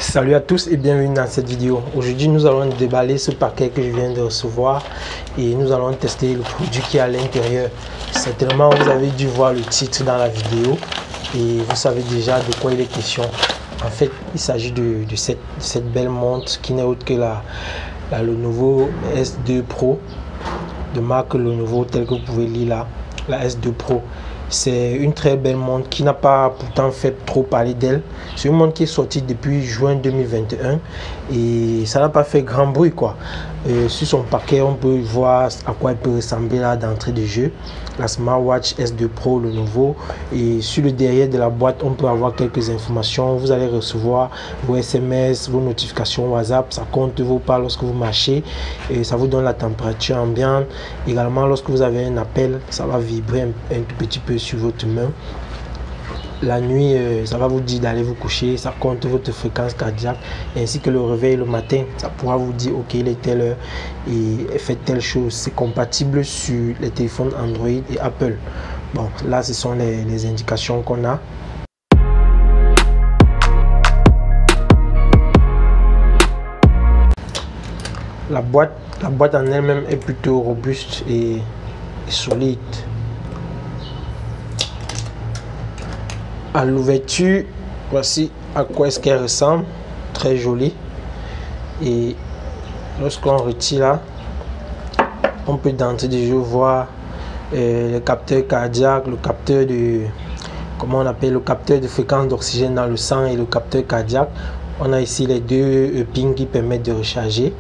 Salut à tous et bienvenue dans cette vidéo. Aujourd'hui nous allons déballer ce paquet que je viens de recevoir et nous allons tester le produit qui est à l'intérieur. Certainement vous avez dû voir le titre dans la vidéo et vous savez déjà de quoi il est question. En fait il s'agit de cette belle montre qui n'est autre que le Lenovo S2 Pro de marque Lenovo, tel que vous pouvez lire là, la S2 Pro. C'est une très belle montre qui n'a pas pourtant fait trop parler d'elle. C'est une montre qui est sortie depuis juin 2021 et ça n'a pas fait grand bruit quoi. Sur son paquet, on peut voir à quoi elle peut ressembler là d'entrée de jeu. La Smartwatch S2 Pro, le nouveau. Et sur le derrière de la boîte, on peut avoir quelques informations. Vous allez recevoir vos SMS, vos notifications WhatsApp. Ça compte vos pas lorsque vous marchez. Et ça vous donne la température ambiante. Également, lorsque vous avez un appel, ça va vibrer un tout petit peu sur votre main. La nuit, ça va vous dire d'aller vous coucher, ça compte votre fréquence cardiaque, ainsi que le réveil le matin, ça pourra vous dire ok, il est telle heure et faites telle chose. C'est compatible sur les téléphones Android et Apple. Bon, là ce sont les indications qu'on a. La boîte en elle-même est plutôt robuste et solide. À l'ouverture, voici à quoi est-ce qu'elle ressemble, très jolie. Et lorsqu'on retire là, on peut d'entrée de jeu voir le capteur cardiaque, le capteur de, comment on appelle, le capteur de fréquence d'oxygène dans le sang et le capteur cardiaque. On a ici les deux pins qui permettent de recharger.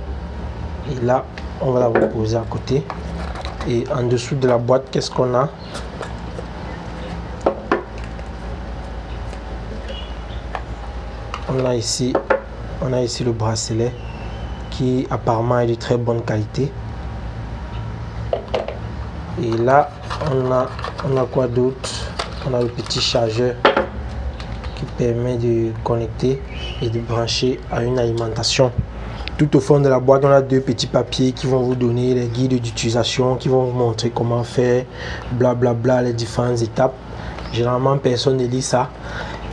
Et là, on va la reposer à côté. Et en dessous de la boîte, qu'est-ce qu'on a? On a ici le bracelet qui apparemment est de très bonne qualité. Et là, on a quoi d'autre? On a le petit chargeur qui permet de connecter et de brancher à une alimentation. Tout au fond de la boîte, on a deux petits papiers qui vont vous donner les guides d'utilisation, qui vont vous montrer comment faire, blablabla, les différentes étapes. Généralement, personne ne lit ça.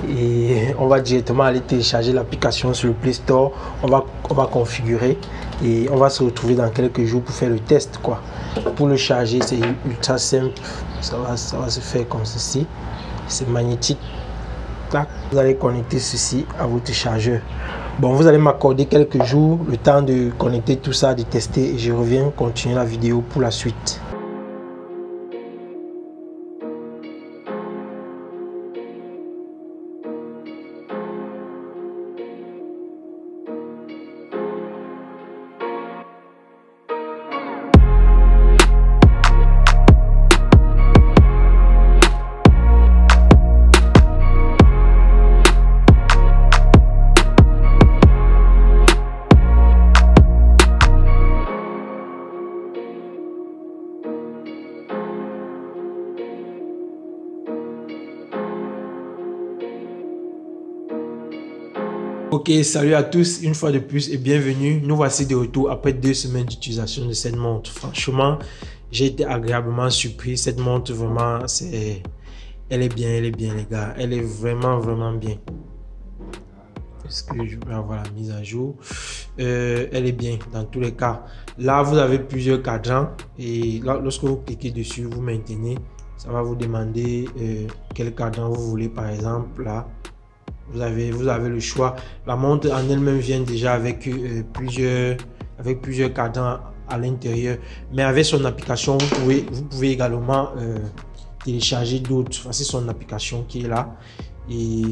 Et on va directement aller télécharger l'application sur le Play Store. On va configurer et on va se retrouver dans quelques jours pour faire le test quoi. Pour le charger, c'est ultra simple. Ça va se faire comme ceci. C'est magnétique. Tac. Vous allez connecter ceci à votre chargeur. Bon, vous allez m'accorder quelques jours, le temps de connecter tout ça, de tester et je reviens continuer la vidéo pour la suite. Ok, salut à tous une fois de plus et bienvenue. Nous voici de retour après 2 semaines d'utilisation de cette montre. Franchement, j'ai été agréablement surpris. Cette montre vraiment, elle est bien les gars. Elle est vraiment bien. Est-ce que je vais avoir la mise à jour? Elle est bien dans tous les cas. Là, vous avez plusieurs cadrans et là, lorsque vous cliquez dessus, vous maintenez. Ça va vous demander quel cadran vous voulez par exemple là. Vous avez le choix. La montre en elle-même vient déjà avec plusieurs cadrans à l'intérieur. Mais avec son application, vous pouvez également télécharger d'autres. Voici son application qui est là. Et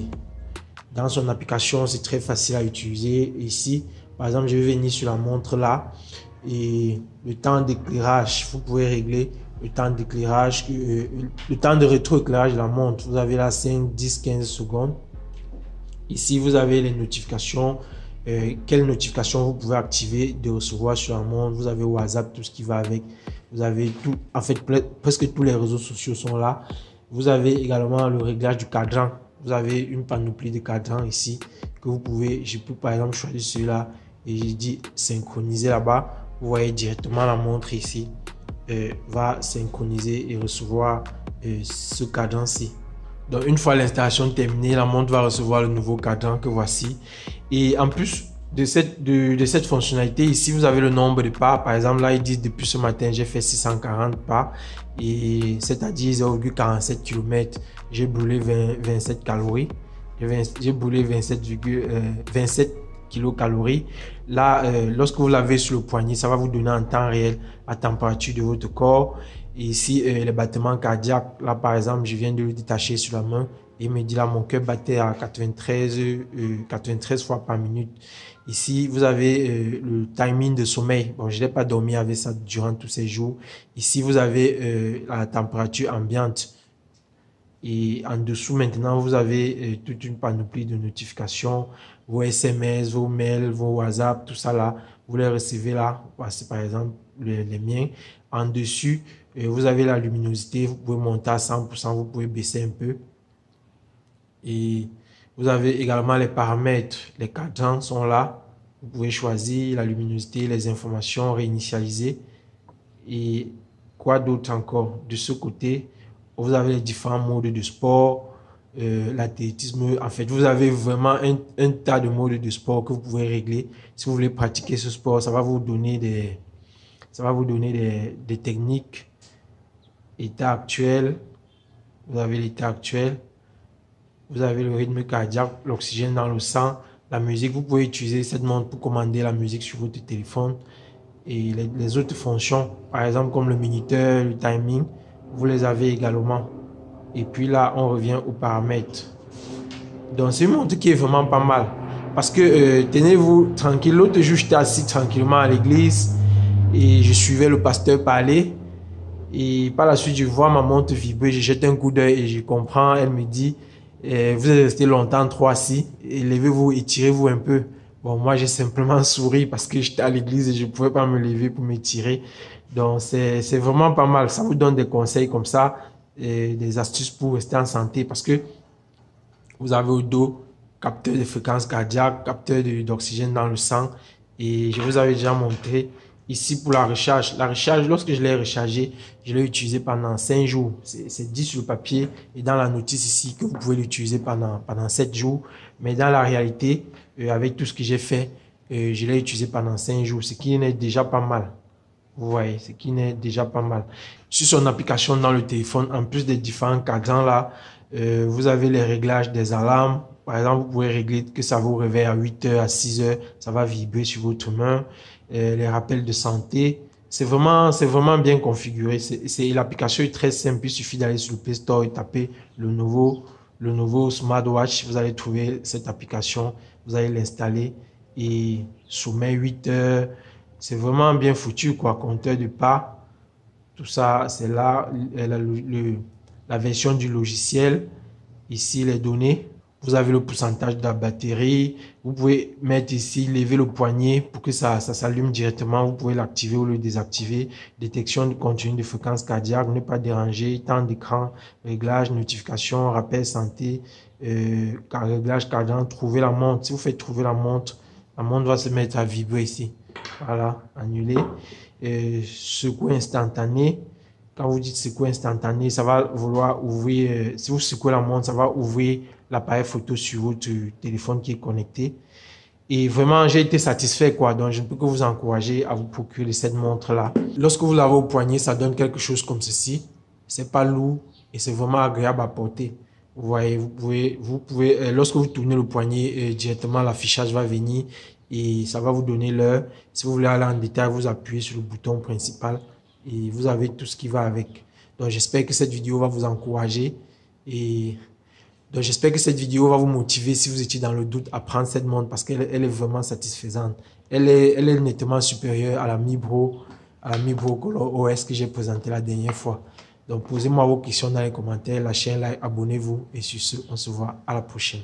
dans son application, c'est très facile à utiliser. Ici, par exemple, je vais venir sur la montre là. Et le temps d'éclairage, vous pouvez régler le temps d'éclairage, le temps de rétroéclairage de la montre. Vous avez là 5, 10, 15 secondes. Ici, vous avez les notifications. Quelles notifications vous pouvez activer de recevoir sur la montre. Vous avez WhatsApp, tout ce qui va avec. Vous avez tout. En fait, presque tous les réseaux sociaux sont là. Vous avez également le réglage du cadran. Vous avez une panoplie de cadrans ici que vous pouvez. Je peux par exemple choisir celui-là et je dis synchroniser là-bas. Vous voyez directement la montre ici va synchroniser et recevoir ce cadran-ci. Donc une fois l'installation terminée, la montre va recevoir le nouveau cadran que voici Et en plus de cette fonctionnalité, ici vous avez le nombre de pas. Par exemple, là ils disent depuis ce matin j'ai fait 640 pas, et c'est-à-dire 0,47 km. J'ai brûlé 27 calories. J'ai brûlé 27 kilocalories. Là, lorsque vous l'avez sur le poignet, ça va vous donner en temps réel la température de votre corps. Et ici, les battements cardiaques, là par exemple, je viens de le détacher sur la main et il me dit là, mon cœur battait à 93 fois par minute. Ici, vous avez le timing de sommeil. Bon, je n'ai pas dormi avec ça durant tous ces jours. Ici, vous avez la température ambiante. Et en dessous, maintenant, vous avez toute une panoplie de notifications, vos SMS, vos mails, vos WhatsApp, tout ça là. Vous les recevez là. Voici par exemple les miens. En dessus, vous avez la luminosité. Vous pouvez monter à 100%, vous pouvez baisser un peu. Et vous avez également les paramètres. Les cadrans sont là. Vous pouvez choisir la luminosité, les informations, réinitialiser. Et quoi d'autre encore? De ce côté, vous avez les différents modes de sport, l'athlétisme. En fait, vous avez vraiment un tas de modes de sport que vous pouvez régler. Si vous voulez pratiquer ce sport, ça va vous donner des techniques. État actuel, vous avez l'état actuel. Vous avez le rythme cardiaque, l'oxygène dans le sang, la musique. Vous pouvez utiliser cette montre pour commander la musique sur votre téléphone. Et les autres fonctions, par exemple comme le minuteur, le timing, vous les avez également. Et puis là, on revient aux paramètres. Donc c'est une montre qui est vraiment pas mal. Parce que tenez-vous tranquille. L'autre jour, j'étais assis tranquillement à l'église et je suivais le pasteur parler. Et par la suite, je vois ma montre vibrer, je jette un coup d'œil et je comprends. Elle me dit, vous êtes resté longtemps trop assis, levez-vous, étirez-vous un peu. Bon, moi, j'ai simplement souri parce que j'étais à l'église et je ne pouvais pas me lever pour m'étirer. Donc, c'est vraiment pas mal. Ça vous donne des conseils comme ça, et des astuces pour rester en santé parce que vous avez au dos capteur de fréquence cardiaque, capteur d'oxygène dans le sang. Et je vous avais déjà montré ici pour la recharge. La recharge, lorsque je l'ai rechargé, je l'ai utilisé pendant 5 jours. C'est dit sur le papier et dans la notice ici que vous pouvez l'utiliser pendant 7 jours. Mais dans la réalité, avec tout ce que j'ai fait, je l'ai utilisé pendant 5 jours, ce qui n'est déjà pas mal. Vous voyez, ce qui n'est déjà pas mal. Sur son application dans le téléphone, en plus des différents cadrans là, vous avez les réglages des alarmes. Par exemple, vous pouvez régler que ça vous réveille à 8 h, à 6 h, ça va vibrer sur votre main. Les rappels de santé, c'est vraiment bien configuré. L'application est très simple, il suffit d'aller sur le Play Store et taper le nouveau smartwatch. Vous allez trouver cette application, vous allez l'installer et sommeil 8 h. C'est vraiment bien foutu, quoi. Compteur de pas, tout ça, c'est là la version du logiciel. Ici, les données. Vous avez le pourcentage de la batterie. Vous pouvez mettre ici, lever le poignet pour que ça s'allume directement. Vous pouvez l'activer ou le désactiver. Détection de contenu de fréquence cardiaque, ne pas déranger, temps d'écran, réglage, notification, rappel santé, réglage cardiaque, trouver la montre. Si vous faites trouver la montre va se mettre à vibrer ici. Voilà, annuler. Secouer instantané. Quand vous dites secouer instantané, ça va vouloir ouvrir, si vous secouez la montre, ça va ouvrir l'appareil photo sur votre téléphone qui est connecté. Et vraiment, j'ai été satisfait, quoi. Donc, je ne peux que vous encourager à vous procurer cette montre-là. Lorsque vous l'avez au poignet, ça donne quelque chose comme ceci. C'est pas lourd et c'est vraiment agréable à porter. Vous voyez, vous pouvez lorsque vous tournez le poignet, directement l'affichage va venir et ça va vous donner l'heure. Si vous voulez aller en détail, vous appuyez sur le bouton principal et vous avez tout ce qui va avec. Donc, j'espère que cette vidéo va vous encourager et donc, j'espère que cette vidéo va vous motiver si vous étiez dans le doute à prendre cette montre parce qu'elle est vraiment satisfaisante. Elle est nettement supérieure à la Mi Bro Color OS que j'ai présenté la dernière fois. Donc, posez-moi vos questions dans les commentaires, lâchez un like, abonnez-vous et sur ce, on se voit à la prochaine.